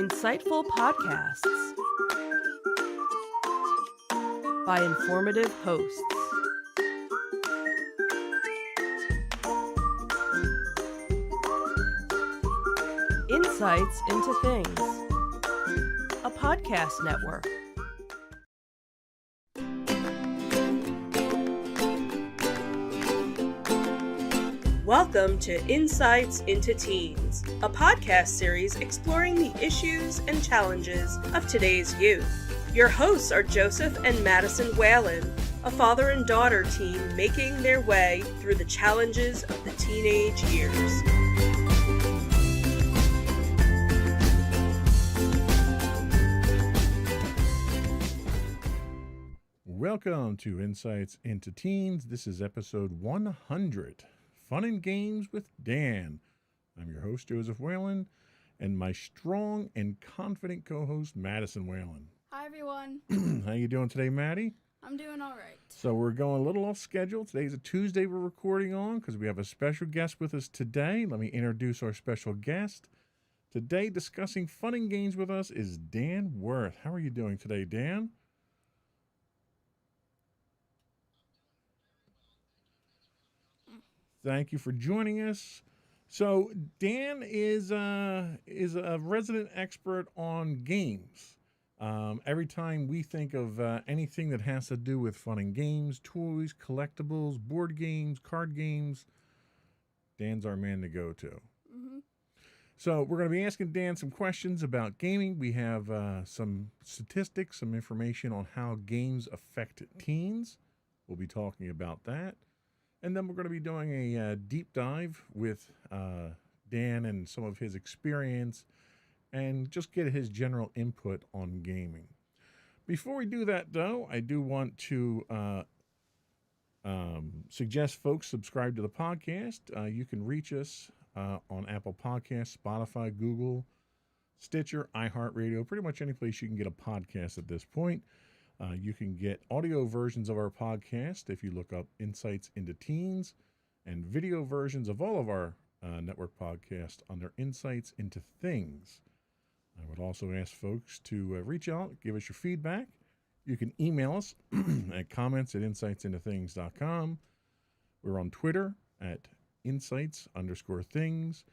Insightful podcasts by informative hosts. Insights into Things, a podcast network. Welcome to Insights into Teens, a podcast series exploring the issues and challenges of today's youth. Your hosts are Joseph and Madison Whalen, a father and daughter team making their way through the challenges of the teenage years. Welcome to Insights into Teens. This is episode 100, Fun and Games with Dan. I'm your host, Joseph Whalen, and my strong and confident co-host, Madison Whalen. Hi, everyone. How you doing today, Maddie? I'm doing all right. So we're going a little off schedule. Today's a Tuesday we're recording on because we have a special guest with us today. Let me introduce our special guest. Today, discussing fun and games with us is Dan Worth. How are you doing today, Dan? Thank you for joining us. So Dan is a resident expert on games. Every time we think of anything that has to do with fun and games, toys, collectibles, board games, card games, Dan's our man to go to. Mm-hmm. So we're going to be asking Dan some questions about gaming. We have some statistics, some information on how games affect teens. We'll be talking about that. And then we're going to be doing a deep dive with Dan and some of his experience and just get his general input on gaming. Before we do that, though, I do want to suggest folks subscribe to the podcast. You can reach us on Apple Podcasts, Spotify, Google, Stitcher, iHeartRadio, pretty much any place you can get a podcast at this point. You can get audio versions of our podcast if you look up Insights into Teens, and video versions of all of our network podcasts under Insights into Things. I would also ask folks to reach out, give us your feedback. You can email us at comments@insightsintothings.com. We're on Twitter at insights_things.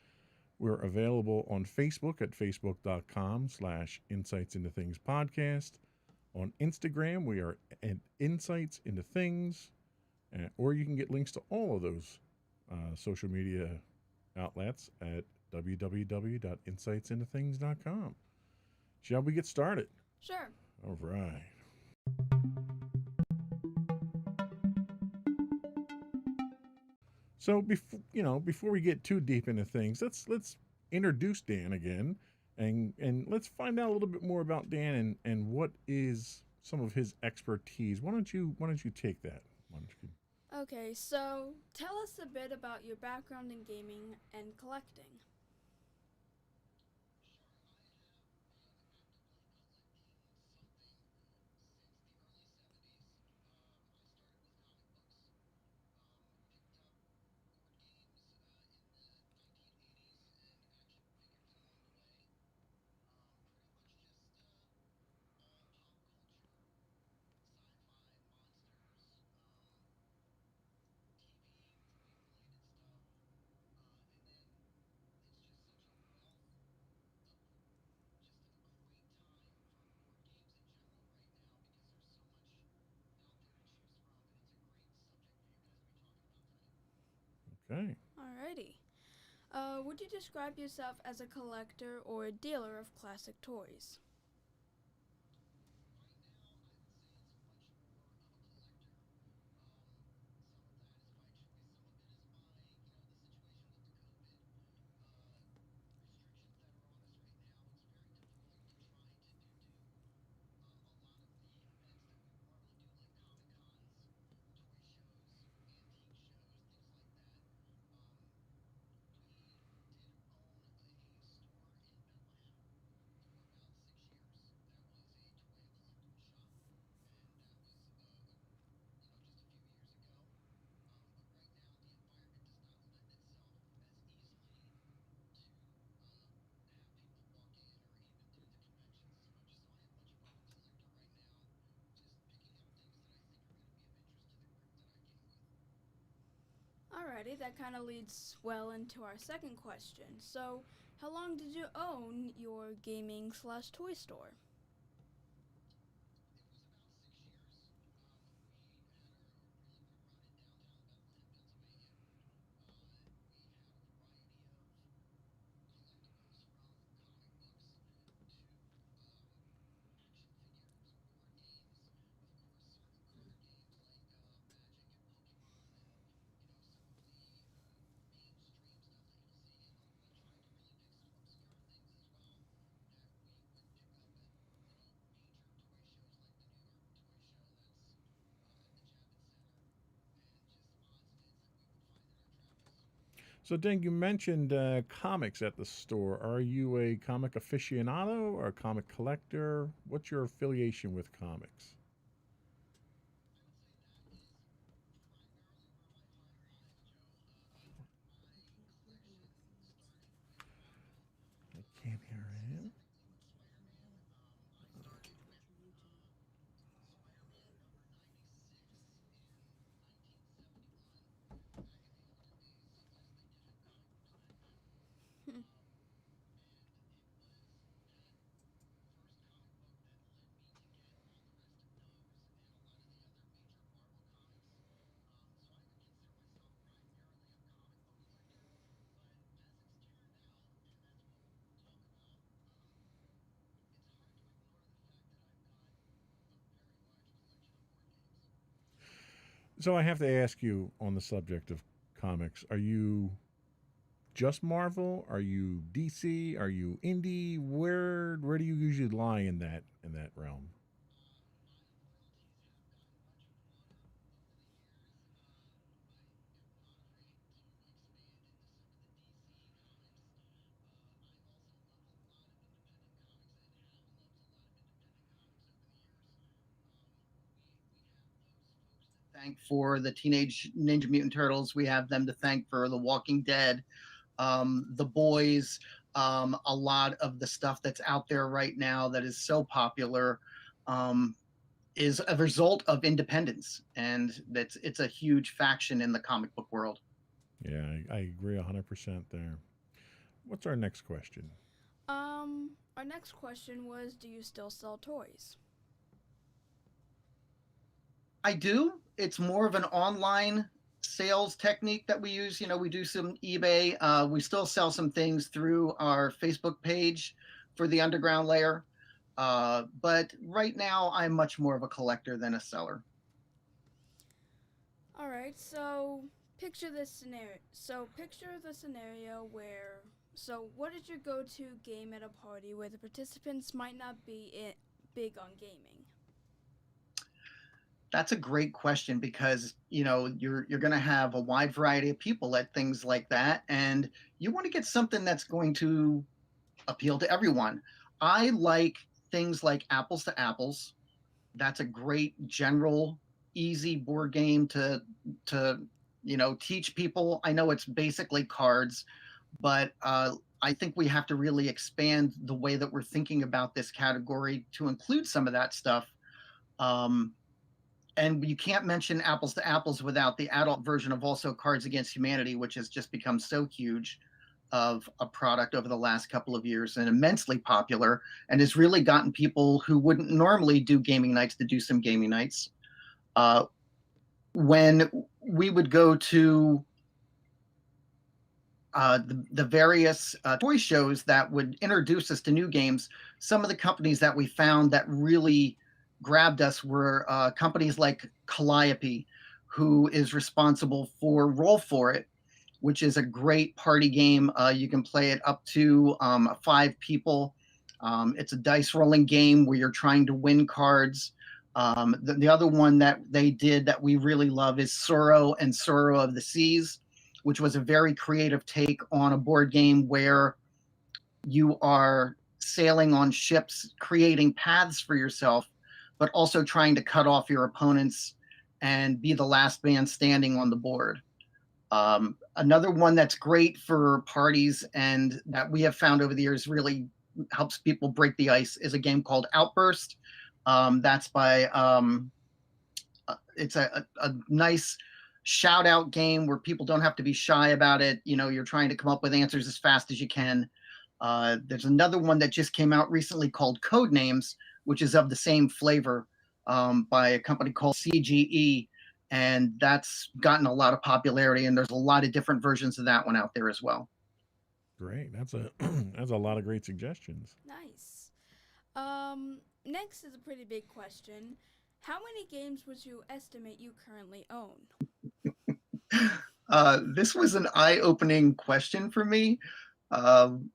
We're available on Facebook at facebook.com/insightsintothingspodcast. On Instagram, we are at Insights into Things, or you can get links to all of those social media outlets at www.insightsintothings.com. Shall we get started? Sure. All right. So before we get too deep into things, let's introduce Dan again. And let's find out a little bit more about Dan and what is some of his expertise. Why don't you take that? Okay, so tell us a bit about your background in gaming and collecting. Okay. Alrighty. Would you describe yourself as a collector or a dealer of classic toys? Alrighty, that kind of leads well into our second question. So, how long did you own your gaming/toy store? So, Ding, you mentioned comics at the store. Are you a comic aficionado or a comic collector? What's your affiliation with comics? I can't hear him. So, I have to ask you on the subject of comics, are you just Marvel? Are you DC? Are you indie? Where do you usually lie in that realm? Thank for the Teenage Ninja Mutant Turtles. We have them to thank for The Walking Dead, The Boys, a lot of the stuff that's out there right now that is so popular um, is a result of independence, and it's a huge faction in the comic book world. Yeah, I agree 100% there. What's our next question? Our next question was, do you still sell toys? I do. It's more of an online sales technique that we use. You know, we do some eBay. We still sell some things through our Facebook page for the underground layer. But right now, I'm much more of a collector than a seller. Alright, so picture this scenario. Picture the scenario where. So, what is your go to game at a party where the participants might not be big on gaming? That's a great question because you know you're going to have a wide variety of people at things like that, and you want to get something that's going to appeal to everyone. I like things like Apples to Apples. That's a great general, easy board game to teach people. I know it's basically cards, but I think we have to really expand the way that we're thinking about this category to include some of that stuff. Um, and you can't mention Apples to Apples without the adult version of also Cards Against Humanity, which has just become so huge of a product over the last couple of years and immensely popular, and has really gotten people who wouldn't normally do gaming nights to do some gaming nights. When we would go to the various toy shows that would introduce us to new games, some of the companies that we found that really grabbed us were companies like Calliope, who is responsible for Roll For It, which is a great party game. You can play it up to 5 people. It's a dice rolling game where you're trying to win cards. The other one that they did that we really love is Sorrow and Sorrow of the Seas, which was a very creative take on a board game where you are sailing on ships, creating paths for yourself, but also trying to cut off your opponents and be the last man standing on the board. Another one that's great for parties and that we have found over the years really helps people break the ice is a game called Outburst. That's by it's a nice shout out game where people don't have to be shy about it. You're trying to come up with answers as fast as you can. There's another one that just came out recently called Code Names, which is of the same flavor, by a company called CGE. And that's gotten a lot of popularity, and there's a lot of different versions of that one out there as well. Great. That's a that's a lot of great suggestions. Nice. Next is a pretty big question. How many games would you estimate you currently own? This was an eye-opening question for me,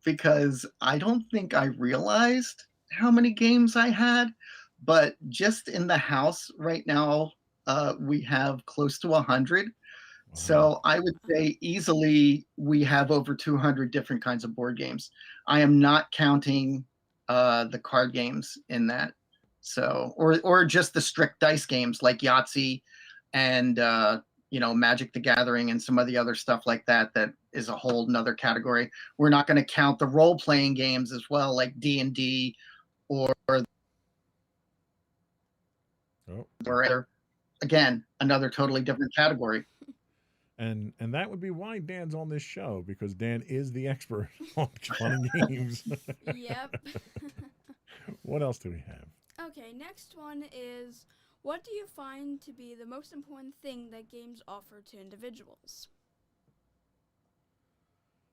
because I don't think I realized how many games I had, but just in the house right now, we have close to 100. Wow. So I would say easily we have over 200 different kinds of board games. I am not counting the card games in that. So, or just the strict dice games like Yahtzee and Magic the Gathering and some of the other stuff like that. That is a whole nother category. We're not going to count the role-playing games as well, like D&D or again, another totally different category. And that would be why Dan's on this show, because Dan is the expert on games. Yep. What else do we have? Okay, next one is, what do you find to be the most important thing that games offer to individuals?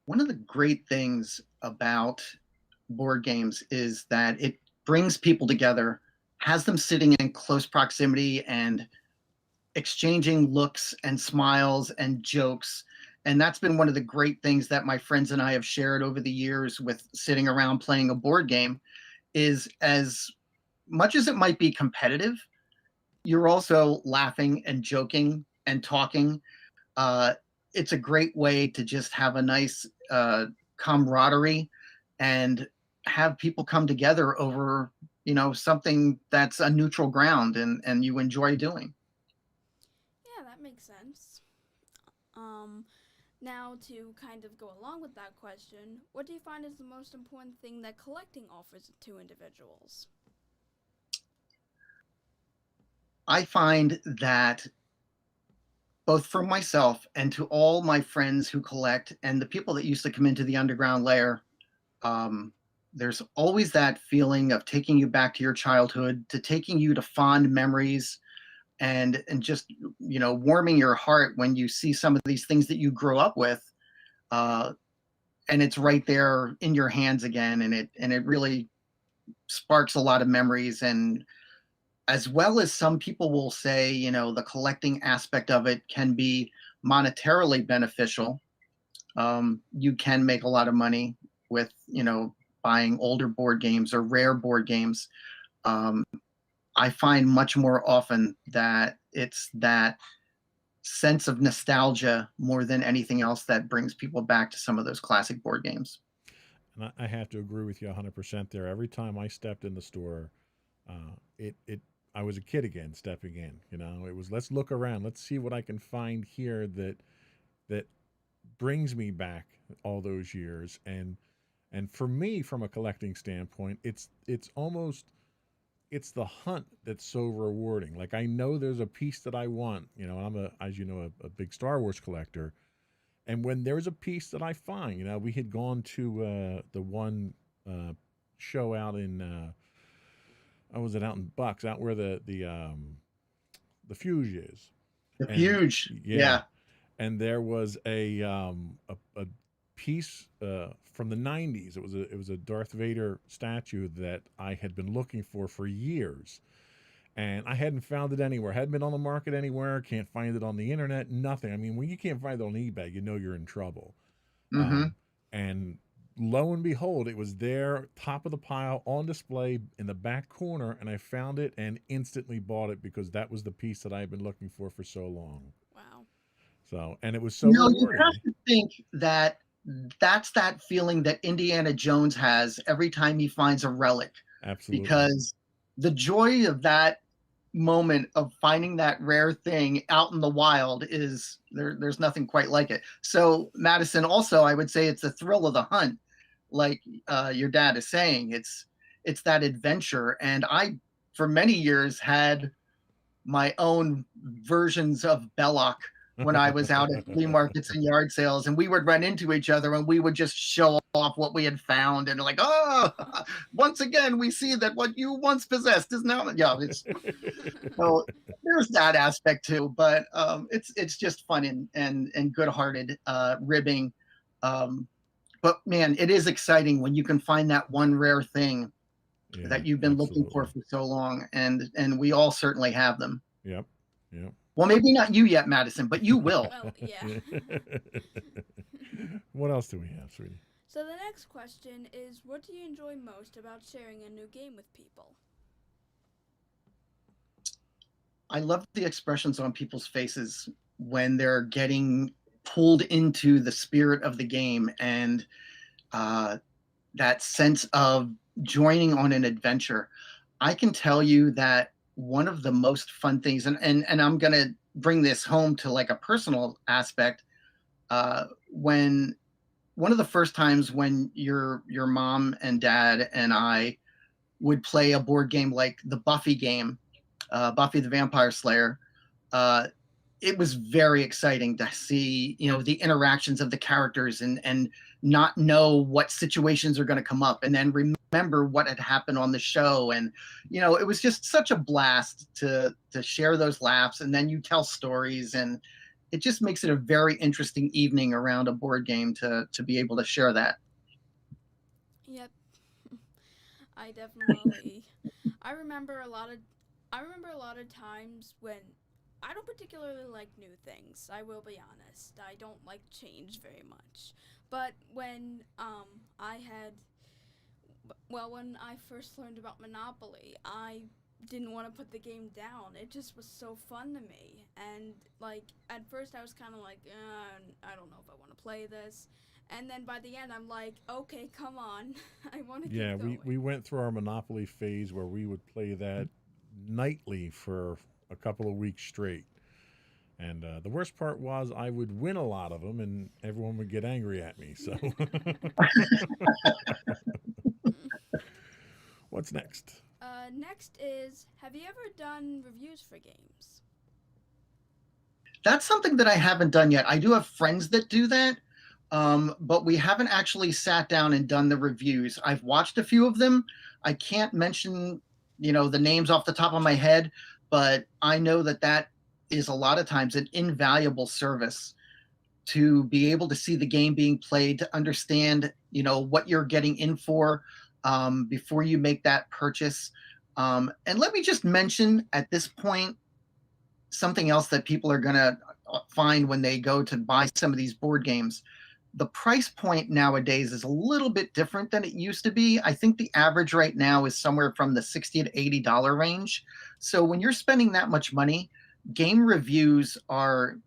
One of the great things about board games is that it brings people together, has them sitting in close proximity and exchanging looks and smiles and jokes. And that's been one of the great things that my friends and I have shared over the years with sitting around playing a board game, is as much as it might be competitive, you're also laughing and joking and talking. It's a great way to just have a nice camaraderie and have people come together over, something that's a neutral ground and you enjoy doing. Yeah, that makes sense. Now, to kind of go along with that question, what do you find is the most important thing that collecting offers to individuals? I find that both for myself and to all my friends who collect and the people that used to come into the underground lair, there's always that feeling of taking you back to your childhood, to taking you to fond memories, and just warming your heart when you see some of these things that you grew up with, and it's right there in your hands again, and it really sparks a lot of memories. And as well as some people will say, the collecting aspect of it can be monetarily beneficial. You can make a lot of money with buying older board games or rare board games. I find much more often that it's that sense of nostalgia more than anything else that brings people back to some of those classic board games. And I have to agree with you 100% there. Every time I stepped in the store, I was a kid again stepping in. It was, let's look around, let's see what I can find here that brings me back all those years. And for me, from a collecting standpoint, it's the hunt that's so rewarding. Like, I know there's a piece that I want. I'm as you know, a big Star Wars collector. And when there's a piece that I find, we had gone to the one show out in, was it out in Bucks, out where the Fuge is. The Fuge, yeah. And there was a piece from the 90s. It was a Darth Vader statue that I had been looking for years, and I hadn't found it anywhere. Hadn't been on the market anywhere. Can't find it on the internet. Nothing. I mean, when you can't find it on eBay, you're in trouble. Mm-hmm. And lo and behold, it was there, top of the pile, on display in the back corner, and I found it and instantly bought it because that was the piece that I had been looking for so long. Wow. So, and it was so rewarding. You have to think that that's that feeling that Indiana Jones has every time he finds a relic. Absolutely. Because the joy of that moment of finding that rare thing out in the wild is there's nothing quite like it. So Madison, also, I would say it's the thrill of the hunt. Like your dad is saying, it's that adventure. And I, for many years, had my own versions of Belloc when I was out at flea markets and yard sales, and we would run into each other and we would just show off what we had found, and like, oh, once again we see that what you once possessed is now, yeah, it's so there's that aspect too, but it's just fun and good-hearted ribbing. But man, it is exciting when you can find that one rare thing that you've been looking for so long, and we all certainly have them. Yep. Well, maybe not you yet, Madison, but you will. Well, yeah. What else do we have, sweetie? So the next question is, what do you enjoy most about sharing a new game with people? I love the expressions on people's faces when they're getting pulled into the spirit of the game, and that sense of joining on an adventure. I can tell you that one of the most fun things, and I'm going to bring this home to like a personal aspect, when one of the first times when your mom and dad and I would play a board game like the Buffy game, Buffy the Vampire Slayer, it was very exciting to see, the interactions of the characters and not know what situations are going to come up, and then remember what had happened on the show. And, it was just such a blast to share those laughs, and then you tell stories, and it just makes it a very interesting evening around a board game to be able to share that. Yep. I definitely I remember a lot of times when I don't particularly like new things. I will be honest. I don't like change very much. But when when I first learned about Monopoly, I didn't want to put the game down. It just was so fun to me. And like at first I was kind of like, I don't know if I want to play this. And then by the end I'm like, okay, come on. I want to keep going. Yeah, we went through our Monopoly phase where we would play that nightly for a couple of weeks straight. And the worst part was I would win a lot of them and everyone would get angry at me. So what's next? Next is, have you ever done reviews for games? That's something that I haven't done yet. I do have friends that do that, but we haven't actually sat down and done the reviews. I've watched a few of them. I can't mention, the names off the top of my head, but I know that is a lot of times an invaluable service to be able to see the game being played, to understand, what you're getting in for before you make that purchase. And let me just mention at this point something else that people are going to find when they go to buy some of these board games. The price point nowadays is a little bit different than it used to be. I think the average right now is somewhere from the $60 to $80 range. So when you're spending that much money, game reviews are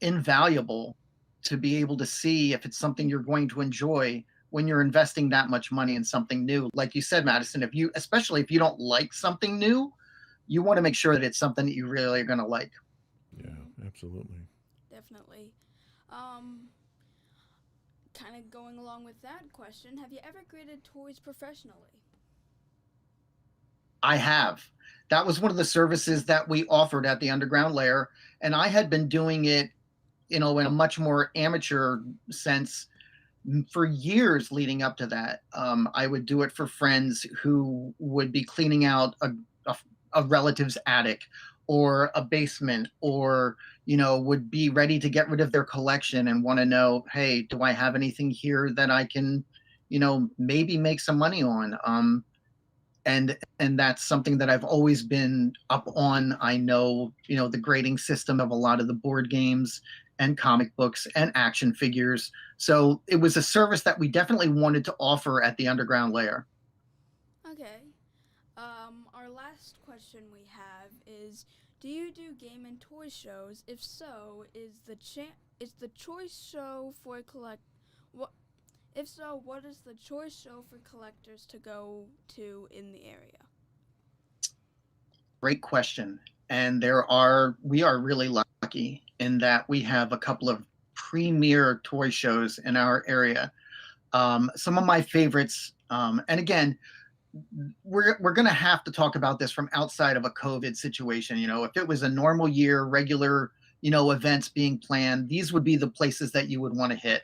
invaluable to be able to see if it's something you're going to enjoy when you're investing that much money in something new. Like you said, Madison, especially if you don't like something new, you want to make sure that it's something that you really are going to like. Yeah, absolutely. Definitely. Kind of going along with that question, have you ever graded toys professionally? I have. That was one of the services that we offered at the Underground Lair, and I had been doing it, in a much more amateur sense for years leading up to that. I would do it for friends who would be cleaning out a relative's attic or a basement, or would be ready to get rid of their collection and want to know, hey, do I have anything here that I can maybe make some money on? And that's something that I've always been up on. I know the grading system of a lot of the board games and comic books and action figures, so it was a service that we definitely wanted to offer at the Underground Lair. Okay. Our last question we have is, do you do game and toy shows? If so, is the choice show for If so, what is the choice show for collectors to go to in the area? Great question. And we are really lucky in that we have a couple of premier toy shows in our area. Some of my favorites, and again, we're going to have to talk about this from outside of a COVID situation. If it was a normal year, regular, events being planned, these would be the places that you would want to hit.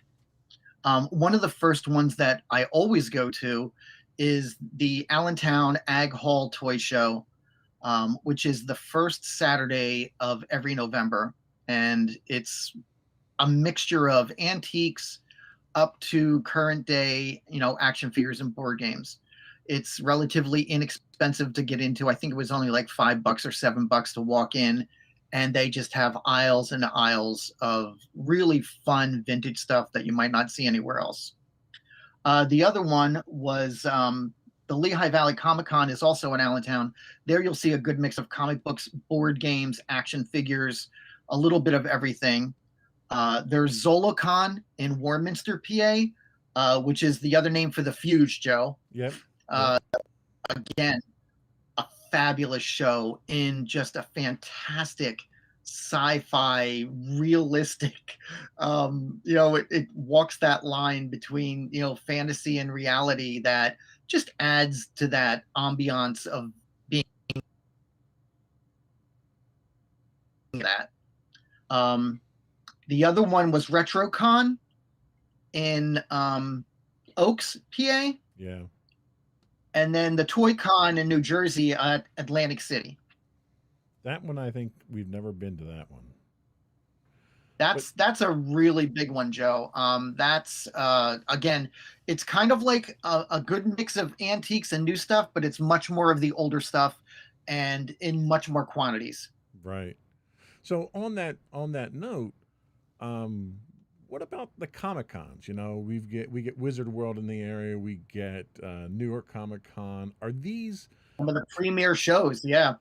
One of the first ones that I always go to is the Allentown Ag Hall Toy Show, which is the first Saturday of every November. And it's a mixture of antiques up to current day, action figures and board games. It's relatively inexpensive to get into. I think it was only like $5 or $7 to walk in. And they just have aisles and aisles of really fun vintage stuff that you might not see anywhere else. The other one was the Lehigh Valley Comic-Con is also in Allentown. There you'll see a good mix of comic books, board games, action figures, a little bit of everything. There's ZoloCon in Warminster, PA, which is the other name for the Fuge, Joe. Yep. Again, a fabulous show in just a fantastic sci-fi, realistic, it walks that line between, fantasy and reality that just adds to that ambiance of being that. The other one was RetroCon in Oaks, PA. Yeah. And then the Toy Con in New Jersey at Atlantic City. That one, I think we've never been to that one. That's a really big one, Joe. That's again, it's kind of like a good mix of antiques and new stuff, but it's much more of the older stuff and in much more quantities. Right. So on that note, what about the Comic Cons? We get Wizard World in the area. We get New York Comic Con. Are these some of the premier shows? Yeah.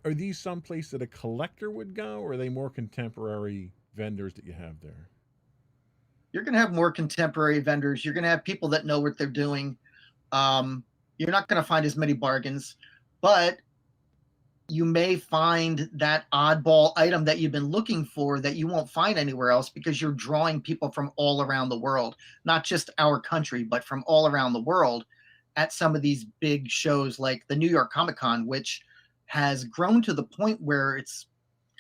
Are these someplace that a collector would go, or are they more contemporary vendors that you have there? You're going to have more contemporary vendors. You're going to have people that know what they're doing. You're not going to find as many bargains, but you may find that oddball item that you've been looking for that you won't find anywhere else because you're drawing people from all around the world, not just our country, but from all around the world at some of these big shows like the New York Comic Con, which has grown to the point where it's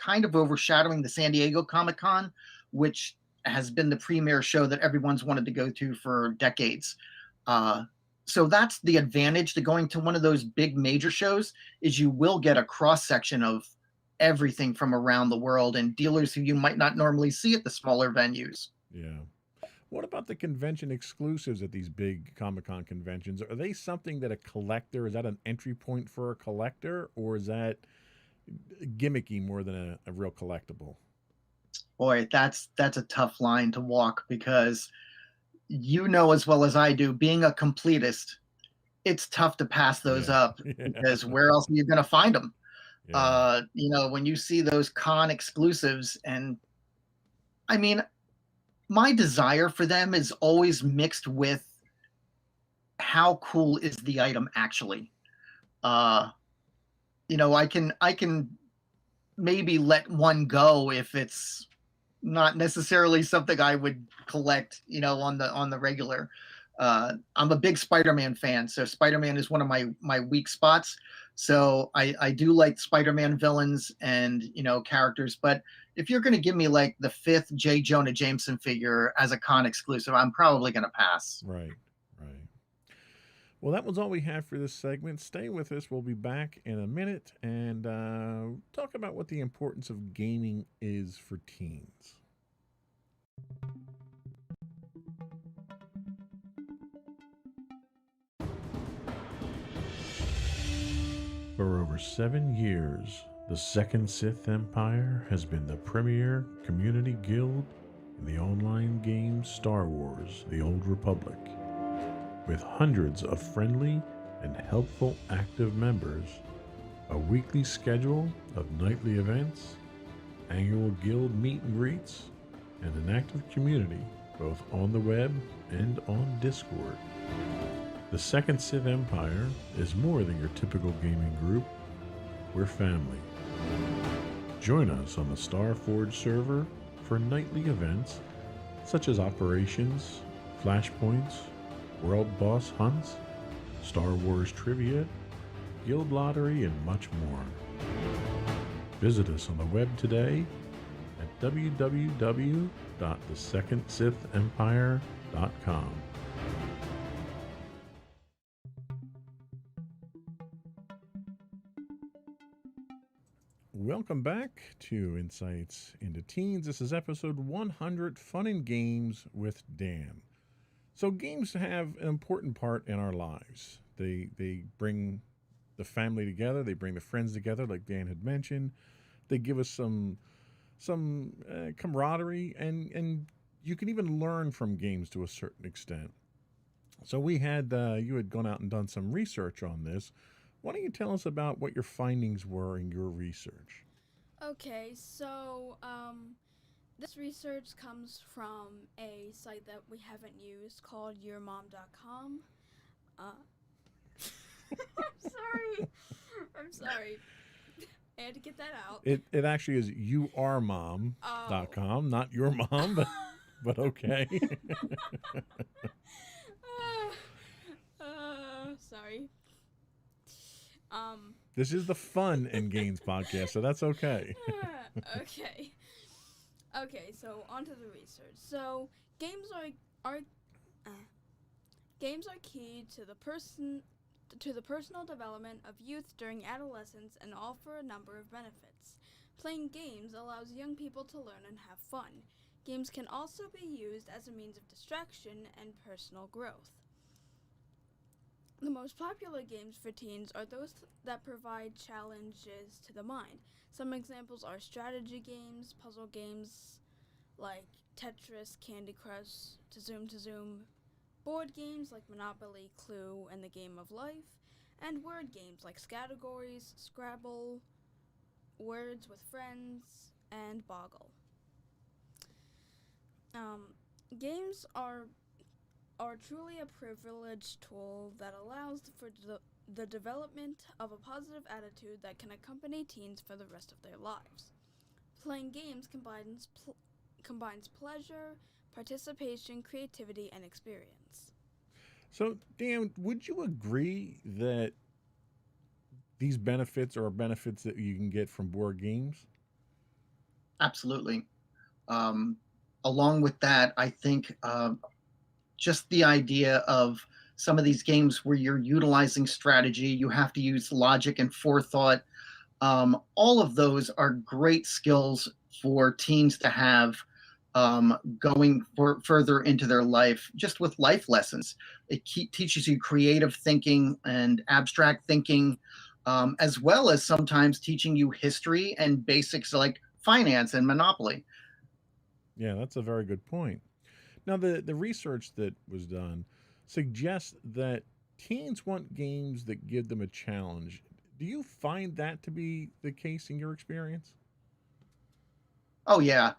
kind of overshadowing the San Diego Comic Con, which has been the premier show that everyone's wanted to go to for decades. So that's the advantage to going to one of those big major shows, is you will get a cross section of everything from around the world and dealers who you might not normally see at the smaller venues. Yeah. What about the convention exclusives at these big Comic-Con conventions? Are they something that a collector, is that an entry point for a collector, or is that gimmicky more than a real collectible? Boy, that's a tough line to walk, because as well as I do, being a completist, it's tough to pass those up because where else are you going to find them? Yeah. When you see those con exclusives, and I mean, my desire for them is always mixed with how cool is the item actually. I can maybe let one go if it's not necessarily something I would collect, on the regular. I'm a big Spider-Man fan, so Spider-Man is one of my weak spots. So I do like Spider-Man villains and, characters, but if you're going to give me like the 5th J. Jonah Jameson figure as a con exclusive, I'm probably going to pass. Right. Well, that was all we have for this segment. Stay with us. We'll be back in a minute and talk about what the importance of gaming is for teens. For over 7 years, the Second Sith Empire has been the premier community guild in the online game Star Wars: The Old Republic. With hundreds of friendly and helpful active members, a weekly schedule of nightly events, annual guild meet and greets, and an active community both on the web and on Discord. The Second Sith Empire is more than your typical gaming group. We're family. Join us on the Starforge server for nightly events such as operations, flashpoints, world boss hunts, Star Wars trivia, guild lottery, and much more. Visit us on the web today at www.thesecondsithempire.com. Welcome back to Insights into Teens. This is episode 100, Fun and Games with Dan. So games have an important part in our lives. They bring the family together. They bring the friends together, like Dan had mentioned. They give us some camaraderie, and you can even learn from games to a certain extent. So we had you had gone out and done some research on this. Why don't you tell us about what your findings were in your research? Okay, so this research comes from a site that we haven't used called yourmom.com. I'm sorry. I had to get that out. It actually is yourmom.com, not your mom, but okay. Sorry. This is the Fun and Games podcast, so that's okay. Okay, so on to the research. So games are key to the personal development of youth during adolescence and offer a number of benefits. Playing games allows young people to learn and have fun. Games can also be used as a means of distraction and personal growth. The most popular games for teens are those that provide challenges to the mind. Some examples are strategy games, puzzle games like Tetris, Candy Crush, To Zoom, board games like Monopoly, Clue, and the Game of Life, and word games like Categories, Scrabble, Words with Friends, and Boggle. Games are truly a privileged tool that allows for the development of a positive attitude that can accompany teens for the rest of their lives. Playing games combines pleasure, participation, creativity, and experience. So, Dan, would you agree that these benefits are benefits that you can get from board games? Absolutely. Along with that, I think just the idea of some of these games where you're utilizing strategy, you have to use logic and forethought. All of those are great skills for teens to have going further into their life, just with life lessons. It teaches you creative thinking and abstract thinking, as well as sometimes teaching you history and basics like finance and Monopoly. Yeah, that's a very good point. Now, the research that was done suggests that teens want games that give them a challenge. Do you find that to be the case in your experience? Oh yeah,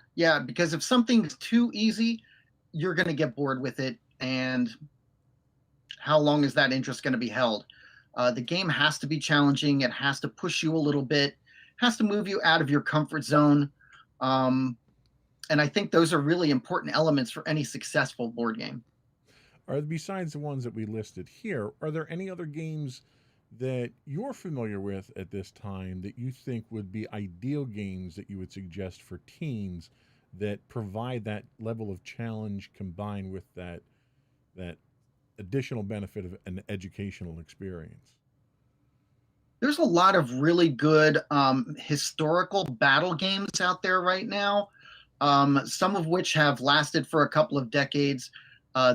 because if something's too easy, you're going to get bored with it, and how long is that interest going to be held? The game has to be challenging. It has to push you a little bit, has to move you out of your comfort zone. And I think those are really important elements for any successful board game. Besides the ones that we listed here, are there any other games that you're familiar with at this time that you think would be ideal games that you would suggest for teens that provide that level of challenge combined with that additional benefit of an educational experience? There's a lot of really good historical battle games out there right now, some of which have lasted for a couple of decades.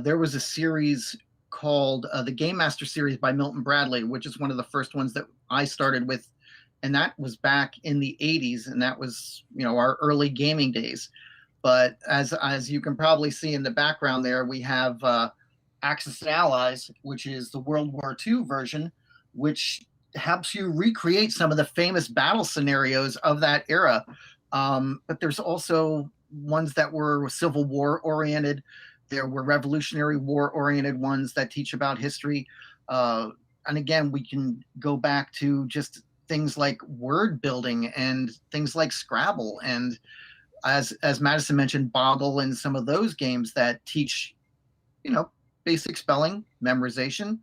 There was a series called the Game Master series by Milton Bradley, which is one of the first ones that I started with, and that was back in the 80s, and that was, our early gaming days. But as you can probably see in the background there, we have Axis and Allies, which is the World War II version, which helps you recreate some of the famous battle scenarios of that era. But there's also ones that were Civil War oriented. There were Revolutionary War oriented ones that teach about history. And again, we can go back to just things like word building and things like Scrabble. And as Madison mentioned, Boggle and some of those games that teach, basic spelling, memorization,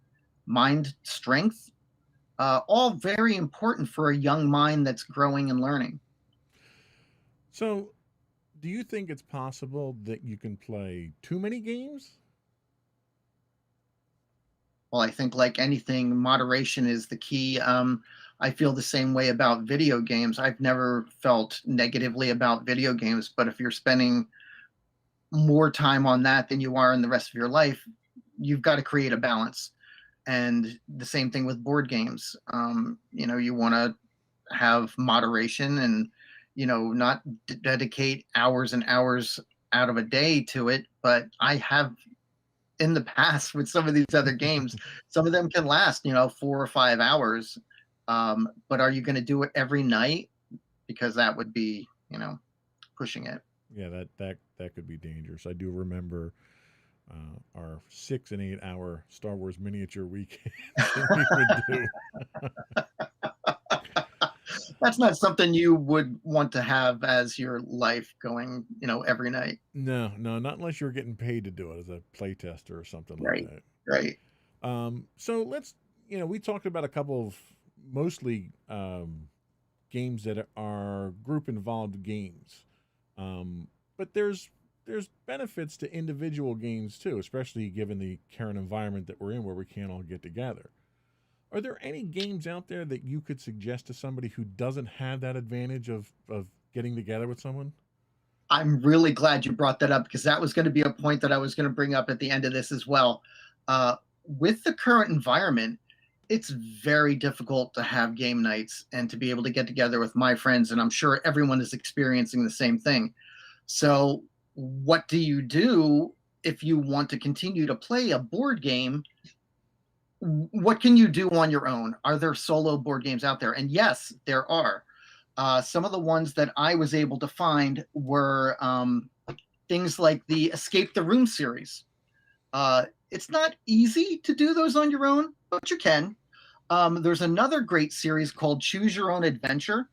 mind strength, all very important for a young mind that's growing and learning. So do you think it's possible that you can play too many games? Well, I think like anything, moderation is the key. I feel the same way about video games. I've never felt negatively about video games, but if you're spending more time on that than you are in the rest of your life, you've got to create a balance. And the same thing with board games. You want to have moderation and, not dedicate hours and hours out of a day to it. But I have in the past with some of these other games, some of them can last, 4 or 5 hours. But are you going to do it every night? Because that would be, pushing it. Yeah, that could be dangerous. I do remember our 6 and 8 hour Star Wars miniature weekend that we would do. That's not something you would want to have as your life going, every night. No, not unless you're getting paid to do it as a playtester or something Right. like that. Right. So let's, we talked about a couple of mostly games that are group involved games. But there's benefits to individual games too, especially given the current environment that we're in where we can't all get together. Are there any games out there that you could suggest to somebody who doesn't have that advantage of getting together with someone? I'm really glad you brought that up because that was going to be a point that I was going to bring up at the end of this as well. With the current environment, it's very difficult to have game nights and to be able to get together with my friends. And I'm sure everyone is experiencing the same thing. So what do you do if you want to continue to play a board game? What can you do on your own? Are there solo board games out there? And yes, there are. Some of the ones that I was able to find were things like the Escape the Room series. It's not easy to do those on your own, but you can. There's another great series called Choose Your Own Adventure,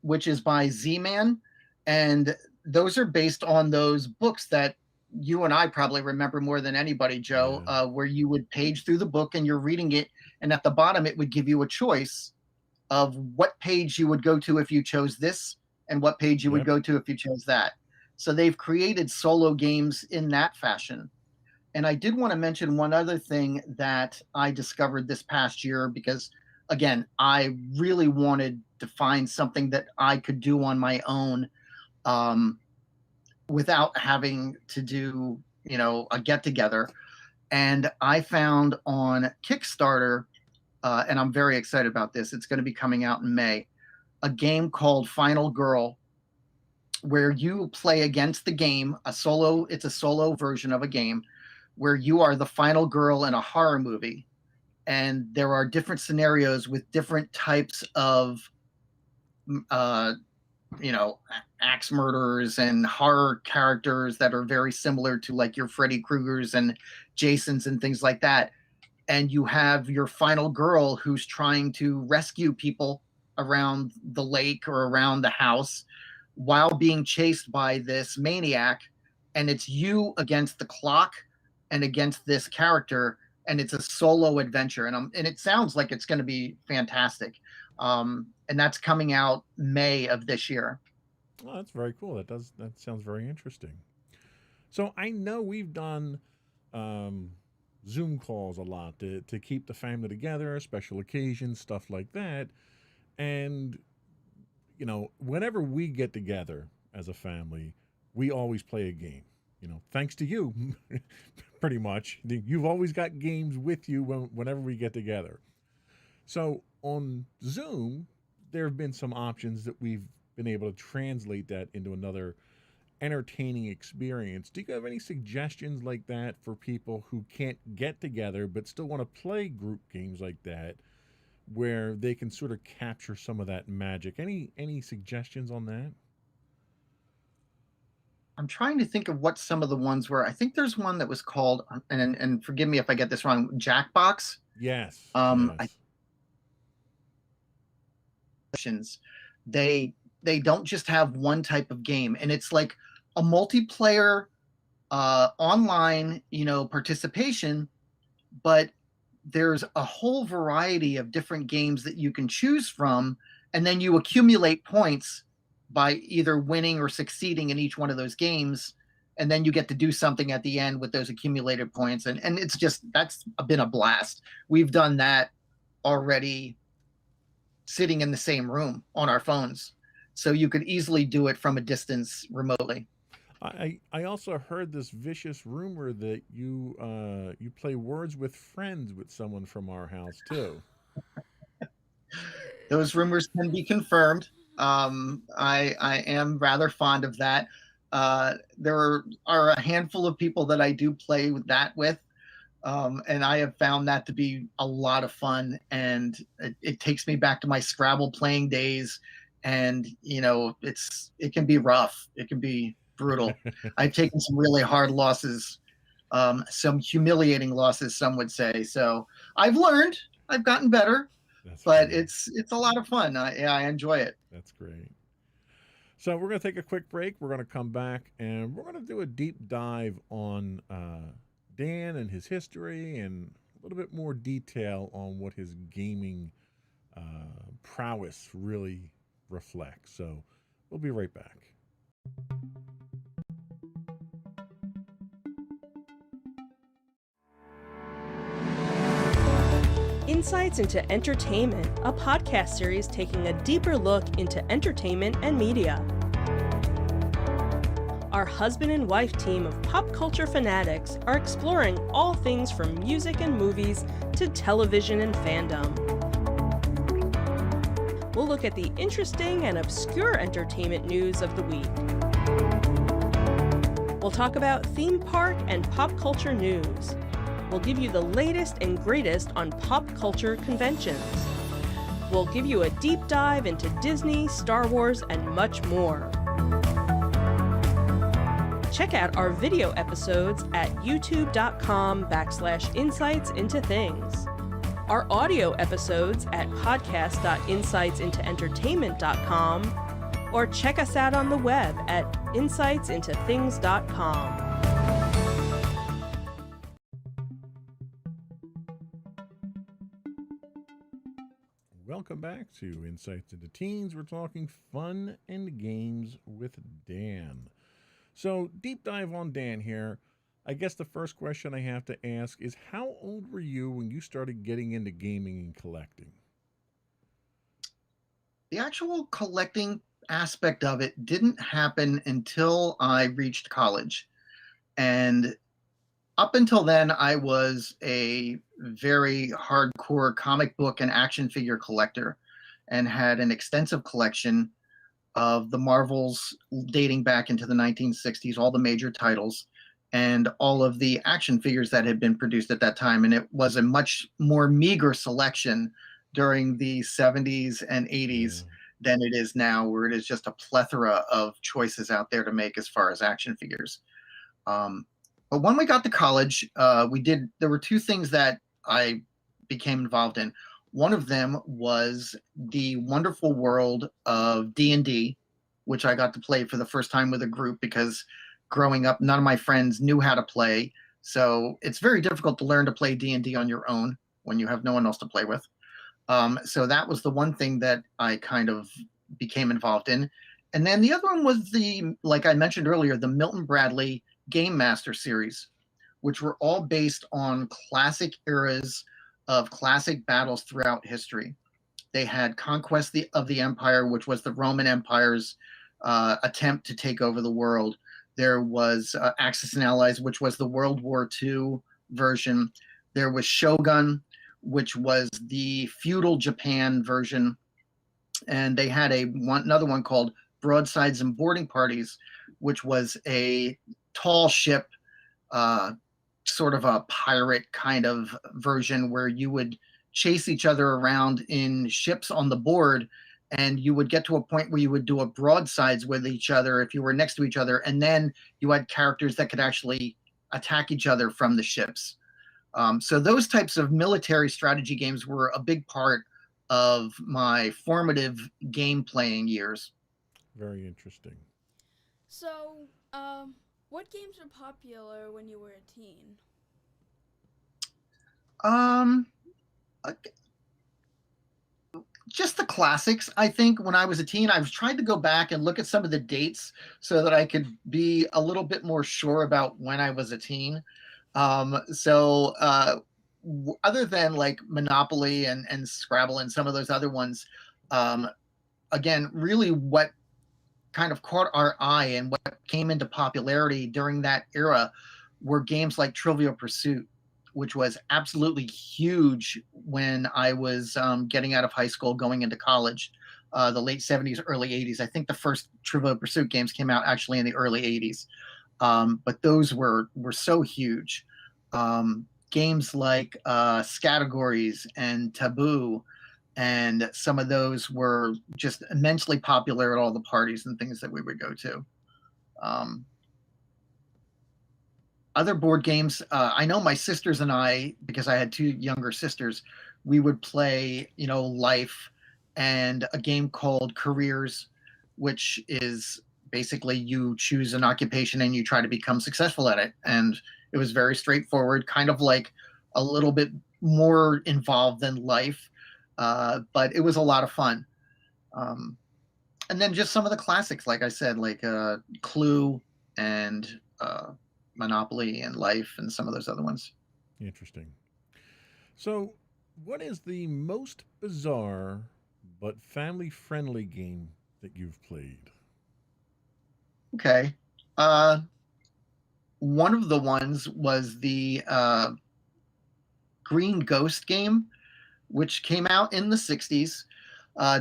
which is by Z-Man. And those are based on those books that you and I probably remember more than anybody, Joe, where you would page through the book and you're reading it. And at the bottom, it would give you a choice of what page you would go to if you chose this and what page you would go to if you chose that. So they've created solo games in that fashion. And I did want to mention one other thing that I discovered this past year because, again, I really wanted to find something that I could do on my own without having to do, a get-together. And I found on Kickstarter, and I'm very excited about this, it's going to be coming out in May, a game called Final Girl, where you play against the game, it's a solo version of a game, where you are the final girl in a horror movie. And there are different scenarios with different types of, axe murderers and horror characters that are very similar to like your Freddy Kruegers and Jasons and things like that. And you have your final girl who's trying to rescue people around the lake or around the house while being chased by this maniac. And it's you against the clock and against this character. And it's a solo adventure. And it sounds like it's going to be fantastic. And that's coming out May of this year. Oh, that's very cool. That sounds very interesting. So I know we've done Zoom calls a lot to keep the family together, special occasions, stuff like that. And, whenever we get together as a family, we always play a game. Thanks to you, pretty much. You've always got games with you whenever we get together. So on Zoom, there have been some options that we've been able to translate that into another entertaining experience. Do you have any suggestions like that for people who can't get together but still want to play group games like that, where they can sort of capture some of that magic? Any suggestions on that? I'm trying to think of what some of the ones were. I think there's one that was called, and forgive me if I get this wrong, Jackbox. Yes. Yes. They don't just have one type of game, and it's like a multiplayer online, participation, but there's a whole variety of different games that you can choose from, and then you accumulate points by either winning or succeeding in each one of those games. And then you get to do something at the end with those accumulated points. And it's just, that's been a blast. We've done that already sitting in the same room on our phones. So you could easily do it from a distance remotely. I also heard this vicious rumor that you play Words with Friends with someone from our house too. Those rumors can be confirmed. I am rather fond of that. There are a handful of people that I do play with that with, and I have found that to be a lot of fun. And it takes me back to my Scrabble playing days. And it can be rough. It can be brutal. I've taken some really hard losses, some humiliating losses, some would say. So I've learned. I've gotten better. But Great. it's a lot of fun. I enjoy it. That's great. So we're going to take a quick break. We're going to come back and we're going to do a deep dive on Dan and his history and a little bit more detail on what his gaming prowess really reflects. So we'll be right back. Insights into Entertainment, a podcast series taking a deeper look into entertainment and media. Our husband and wife team of pop culture fanatics are exploring all things from music and movies to television and fandom. We'll look at the interesting and obscure entertainment news of the week. We'll talk about theme park and pop culture news. We'll give you the latest and greatest on pop culture conventions. We'll give you a deep dive into Disney, Star Wars, and much more. Check out our video episodes at youtube.com/insightsintothings. Our audio episodes at podcast.insightsintoentertainment.com, or check us out on the web at insightsintothings.com. Welcome back to Insights into Teens. We're talking fun and games with Dan. So, deep dive on Dan here. I guess the first question I have to ask is, how old were you when you started getting into gaming and collecting? The actual collecting aspect of it didn't happen until I reached college. And up until then, I was a very hardcore comic book and action figure collector and had an extensive collection of the Marvels dating back into the 1960s, all the major titles, and all of the action figures that had been produced at that time. And it was a much more meager selection during the 70s and 80s than it is now, where it is just a plethora of choices out there to make as far as action figures. But when we got to college, there were two things that I became involved in. One of them was the wonderful world of D&D, which I got to play for the first time with a group because growing up, none of my friends knew how to play. So it's very difficult to learn to play D&D on your own when you have no one else to play with. So that was the one thing that I kind of became involved in. And then the other one was like I mentioned earlier, the Milton Bradley Game Master series, which were all based on classic eras of classic battles throughout history. They had Conquest of the Empire, which was the Roman Empire's attempt to take over the world. There was Axis and Allies, which was the World War II version. There was Shogun, which was the feudal Japan version. And they had another one called Broadsides and Boarding Parties, which was a tall ship, sort of a pirate kind of version where you would chase each other around in ships on the board, and you would get to a point where you would do a broadsides with each other if you were next to each other, and then you had characters that could actually attack each other from the ships. So those types of military strategy games were a big part of my formative game playing years. Very interesting. So, what games were popular when you were a teen? just the classics. I think when I was a teen, I was trying to go back and look at some of the dates so that I could be a little bit more sure about when I was a teen. Other than like Monopoly and Scrabble and some of those other ones, again, really what kind of caught our eye and what came into popularity during that era were games like Trivial Pursuit, which was absolutely huge when I was getting out of high school, going into college, the late 70s, early 80s. I think the first Trivial Pursuit games came out actually in the early 80s. But those were so huge. Games like Scattergories and Taboo, and some of those were just immensely popular at all the parties and things that we would go to. Other board games, I know my sisters and I, because I had two younger sisters, we would play, Life and a game called Careers, which is basically you choose an occupation and you try to become successful at it. And it was very straightforward, kind of like a little bit more involved than Life, but it was a lot of fun. And then just some of the classics, like I said, like Clue and Monopoly and Life and some of those other ones. Interesting. So, what is the most bizarre but family-friendly game that you've played? Okay. One of the ones was the Green Ghost game, which came out in the 60s